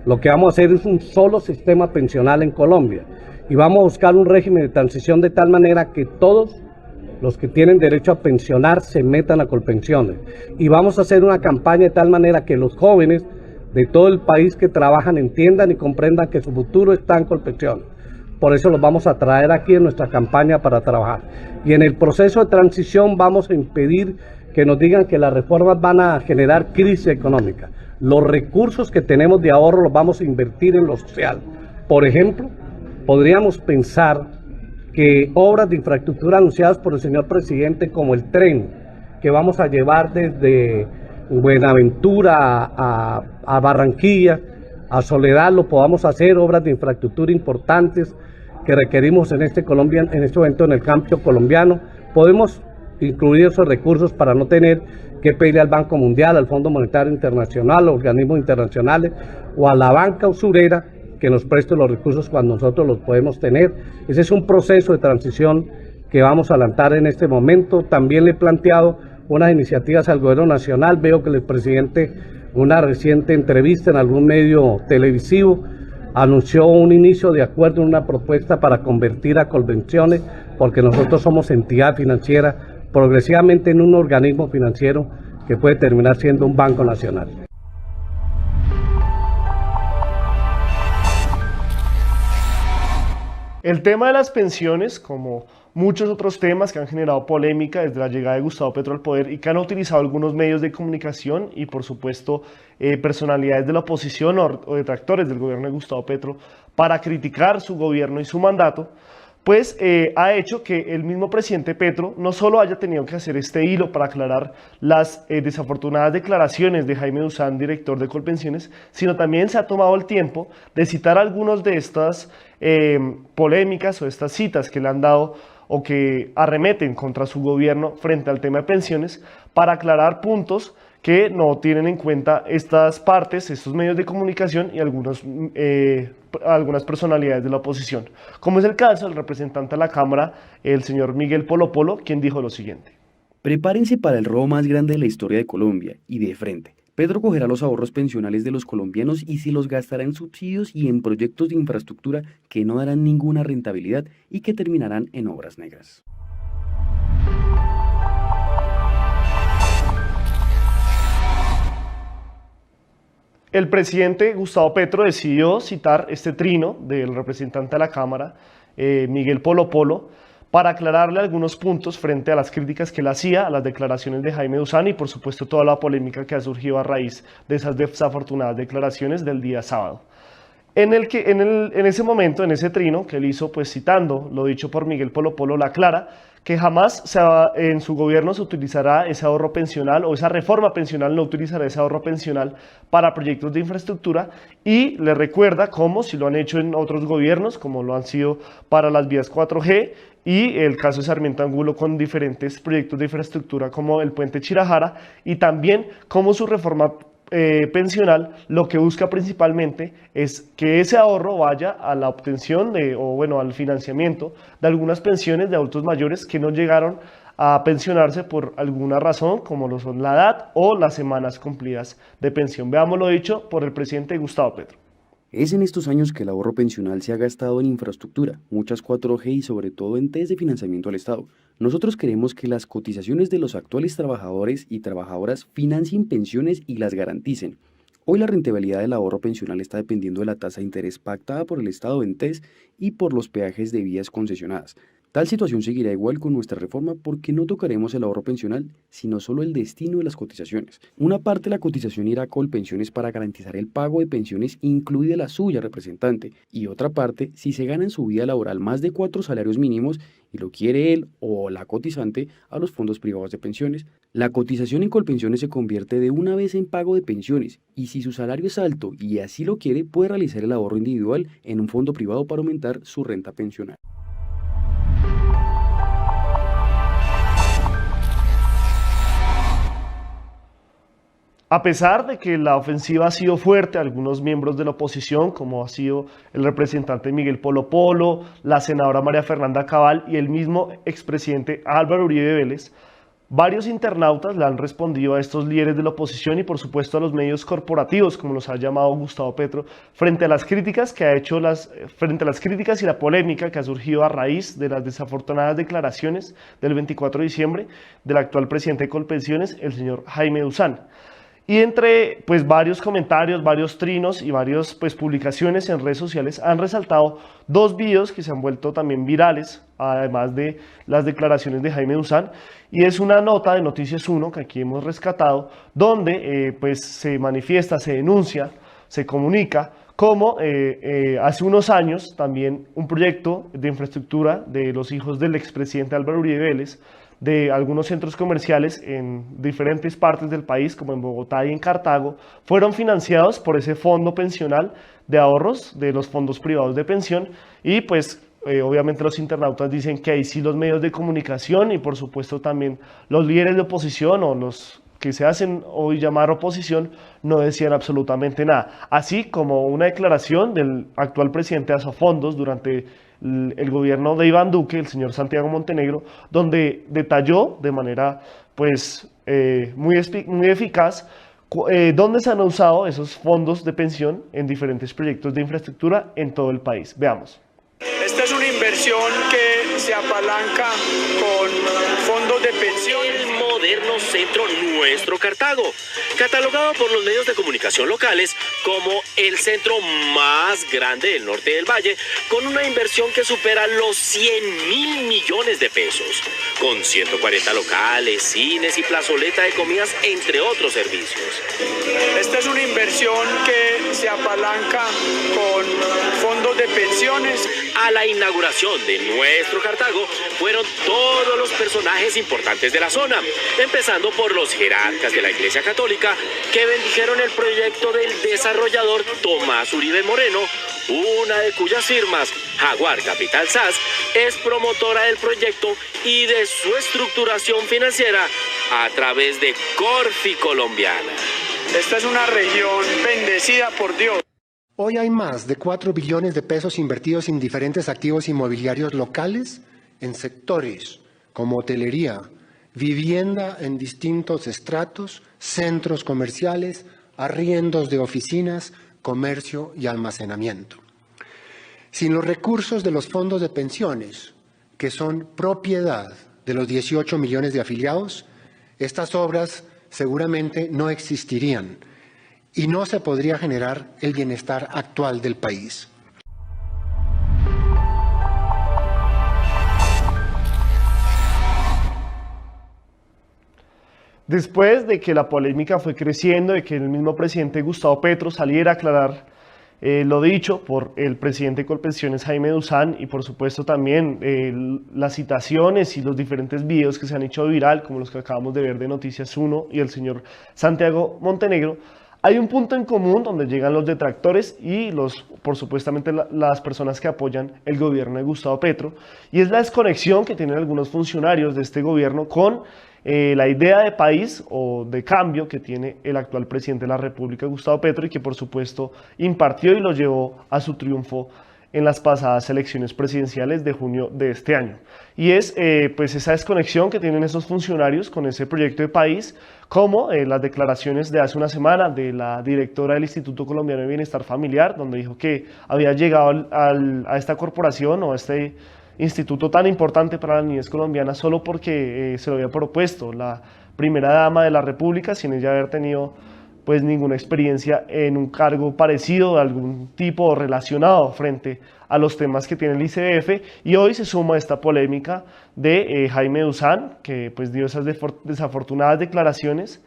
Lo que vamos a hacer es un solo sistema pensional en Colombia y vamos a buscar un régimen de transición de tal manera que todos los que tienen derecho a pensionar se metan a Colpensiones. Y vamos a hacer una campaña de tal manera que los jóvenes de todo el país que trabajan entiendan y comprendan que su futuro está en Colpensiones. Por eso los vamos a traer aquí en nuestra campaña para trabajar. Y en el proceso de transición vamos a impedir que nos digan que las reformas van a generar crisis económica. Los recursos que tenemos de ahorro los vamos a invertir en lo social. Por ejemplo, podríamos pensar que obras de infraestructura anunciadas por el señor presidente, como el tren que vamos a llevar desde Buenaventura a Barranquilla, a Soledad, lo podamos hacer, obras de infraestructura importantes que requerimos en este momento en el campo colombiano. Podemos incluir esos recursos para no tener que pedirle al Banco Mundial, al Fondo Monetario Internacional, a organismos internacionales o a la banca usurera que nos preste los recursos cuando nosotros los podemos tener. Ese es un proceso de transición que vamos a adelantar en este momento. También le he planteado unas iniciativas al gobierno nacional. Veo que el presidente, en una reciente entrevista en algún medio televisivo, anunció un inicio de acuerdo en una propuesta para convertir a Colpensiones, porque nosotros somos entidad financiera, progresivamente en un organismo financiero que puede terminar siendo un banco nacional. El tema de las pensiones, como muchos otros temas que han generado polémica desde la llegada de Gustavo Petro al poder y que han utilizado algunos medios de comunicación y por supuesto personalidades de la oposición o detractores del gobierno de Gustavo Petro para criticar su gobierno y su mandato, pues ha hecho que el mismo presidente Petro no solo haya tenido que hacer este hilo para aclarar las desafortunadas declaraciones de Jaime Duzán, director de Colpensiones, sino también se ha tomado el tiempo de citar algunas de estas polémicas o estas citas que le han dado o que arremeten contra su gobierno frente al tema de pensiones para aclarar puntos que no tienen en cuenta estas partes, estos medios de comunicación y algunas personalidades de la oposición, como es el caso del representante de la Cámara, el señor Miguel Polo Polo, quien dijo lo siguiente. Prepárense para el robo más grande de la historia de Colombia, y de frente. Petro cogerá los ahorros pensionales de los colombianos y se los gastará en subsidios y en proyectos de infraestructura que no darán ninguna rentabilidad y que terminarán en obras negras. El presidente Gustavo Petro decidió citar este trino del representante de la Cámara, Miguel Polo Polo, para aclararle algunos puntos frente a las críticas que él hacía a las declaraciones de Jaime Duzán y por supuesto toda la polémica que ha surgido a raíz de esas desafortunadas declaraciones del día sábado. En ese momento, en ese trino que él hizo, pues citando lo dicho por Miguel Polo Polo, la aclara que jamás en su gobierno se utilizará ese ahorro pensional o esa reforma pensional no utilizará ese ahorro pensional para proyectos de infraestructura y le recuerda cómo si lo han hecho en otros gobiernos, como lo han sido para las vías 4G y el caso de Sarmiento Angulo con diferentes proyectos de infraestructura como el puente Chirajara y también cómo su reforma pensional lo que busca principalmente es que ese ahorro vaya a la obtención al financiamiento de algunas pensiones de adultos mayores que no llegaron a pensionarse por alguna razón, como lo son la edad o las semanas cumplidas de pensión. Veamos lo dicho por el presidente Gustavo Petro. Es en estos años que el ahorro pensional se ha gastado en infraestructura, muchas 4G y sobre todo en test de financiamiento al Estado. Nosotros queremos que las cotizaciones de los actuales trabajadores y trabajadoras financien pensiones y las garanticen. Hoy la rentabilidad del ahorro pensional está dependiendo de la tasa de interés pactada por el Estado en TES y por los peajes de vías concesionadas. Tal situación seguirá igual con nuestra reforma porque no tocaremos el ahorro pensional, sino solo el destino de las cotizaciones. Una parte de la cotización irá a Colpensiones para garantizar el pago de pensiones, incluida la suya, representante, y otra parte, si se gana en su vida laboral más de 4 salarios mínimos y lo quiere él o la cotizante, a los fondos privados de pensiones. La cotización en Colpensiones se convierte de una vez en pago de pensiones y si su salario es alto y así lo quiere, puede realizar el ahorro individual en un fondo privado para aumentar su renta pensional. A pesar de que la ofensiva ha sido fuerte, algunos miembros de la oposición, como ha sido el representante Miguel Polo Polo, la senadora María Fernanda Cabal y el mismo expresidente Álvaro Uribe Vélez, Varios internautas le han respondido a estos líderes de la oposición y por supuesto a los medios corporativos, como los ha llamado Gustavo Petro, frente a las críticas que ha hecho frente a las críticas y la polémica que ha surgido a raíz de las desafortunadas declaraciones del 24 de diciembre del actual presidente de Colpensiones, el señor Jaime Duzán. Y entre pues varios comentarios, varios trinos y varias pues publicaciones en redes sociales han resaltado dos videos que se han vuelto también virales, además de las declaraciones de Jaime Duzán, y es una nota de Noticias 1 que aquí hemos rescatado, donde pues se manifiesta, se denuncia, se comunica como hace unos años también un proyecto de infraestructura de los hijos del expresidente Álvaro Uribe Vélez, de algunos centros comerciales en diferentes partes del país, como en Bogotá y en Cartago, fueron financiados por ese fondo pensional de ahorros de los fondos privados de pensión y pues obviamente los internautas dicen que ahí sí los medios de comunicación y por supuesto también los líderes de oposición o los que se hacen hoy llamar oposición no decían absolutamente nada, así como una declaración del actual presidente de Asofondos durante el gobierno de Iván Duque, el señor Santiago Montenegro, donde detalló de manera pues muy eficaz dónde se han usado esos fondos de pensión en diferentes proyectos de infraestructura en todo el país. Veamos. Esta es una inversión que se apalanca con fondos de pensión. El moderno centro Nuestro Cartago, catalogado por los medios de comunicación locales como el centro más grande del norte del valle, con una inversión que supera los 100.000 millones de pesos, con 140 locales, cines y plazoleta de comidas, entre otros servicios. Esta es una inversión que se apalanca con fondos de pensiones. A la inauguración de Nuestro Cartago fueron todos los personajes importantes de la zona, empezando por los jerarcas de la Iglesia Católica que bendijeron el proyecto del desarrollador Tomás Uribe Moreno, una de cuyas firmas, Jaguar Capital SAS, es promotora del proyecto y de su estructuración financiera a través de Corfi Colombiana. Esta es una región bendecida por Dios. Hoy hay más de 4 billones de pesos invertidos en diferentes activos inmobiliarios locales en sectores como hotelería, vivienda en distintos estratos, centros comerciales, arriendos de oficinas, comercio y almacenamiento. Sin los recursos de los fondos de pensiones, que son propiedad de los 18 millones de afiliados, estas obras seguramente no existirían y no se podría generar el bienestar actual del país. Después de que la polémica fue creciendo, de que el mismo presidente Gustavo Petro saliera a aclarar lo dicho por el presidente de Colpensiones, Jaime Duzán, y por supuesto también las citaciones y los diferentes videos que se han hecho viral, como los que acabamos de ver de Noticias 1 y el señor Santiago Montenegro, hay un punto en común donde llegan los detractores y por supuestamente las personas que apoyan el gobierno de Gustavo Petro, y es la desconexión que tienen algunos funcionarios de este gobierno con la idea de país o de cambio que tiene el actual presidente de la República, Gustavo Petro, y que por supuesto impartió y lo llevó a su triunfo en las pasadas elecciones presidenciales de junio de este año. Y es pues esa desconexión que tienen esos funcionarios con ese proyecto de país, como las declaraciones de hace una semana de la directora del Instituto Colombiano de Bienestar Familiar, donde dijo que había llegado a esta corporación o a este instituto tan importante para la niñez colombiana solo porque se lo había propuesto la primera dama de la República, sin ella haber tenido pues ninguna experiencia en un cargo parecido de algún tipo relacionado frente a los temas que tiene el ICBF, y hoy se suma esta polémica de Jaime Duzán, que pues dio esas desafortunadas declaraciones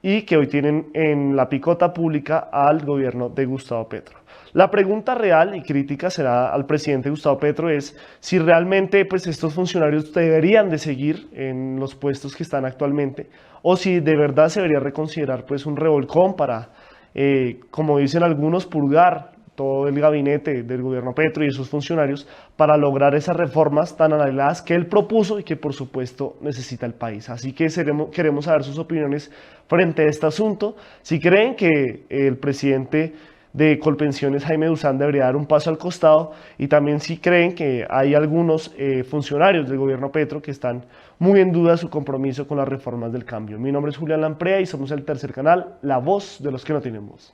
y que hoy tienen en la picota pública al gobierno de Gustavo Petro. La pregunta real y crítica será al presidente Gustavo Petro es si realmente pues estos funcionarios deberían de seguir en los puestos que están actualmente, o si de verdad se debería reconsiderar pues un revolcón para, como dicen algunos, purgar todo el gabinete del gobierno Petro y esos funcionarios para lograr esas reformas tan anheladas que él propuso y que por supuesto necesita el país. Así que queremos saber sus opiniones frente a este asunto. Si creen que el presidente de Colpensiones, Jaime Duzán, debería dar un paso al costado, y también si creen que hay algunos funcionarios del gobierno Petro que están muy en duda su compromiso con las reformas del cambio. Mi nombre es Julián Lamprea y somos el Tercer Canal, la voz de los que no tienen voz.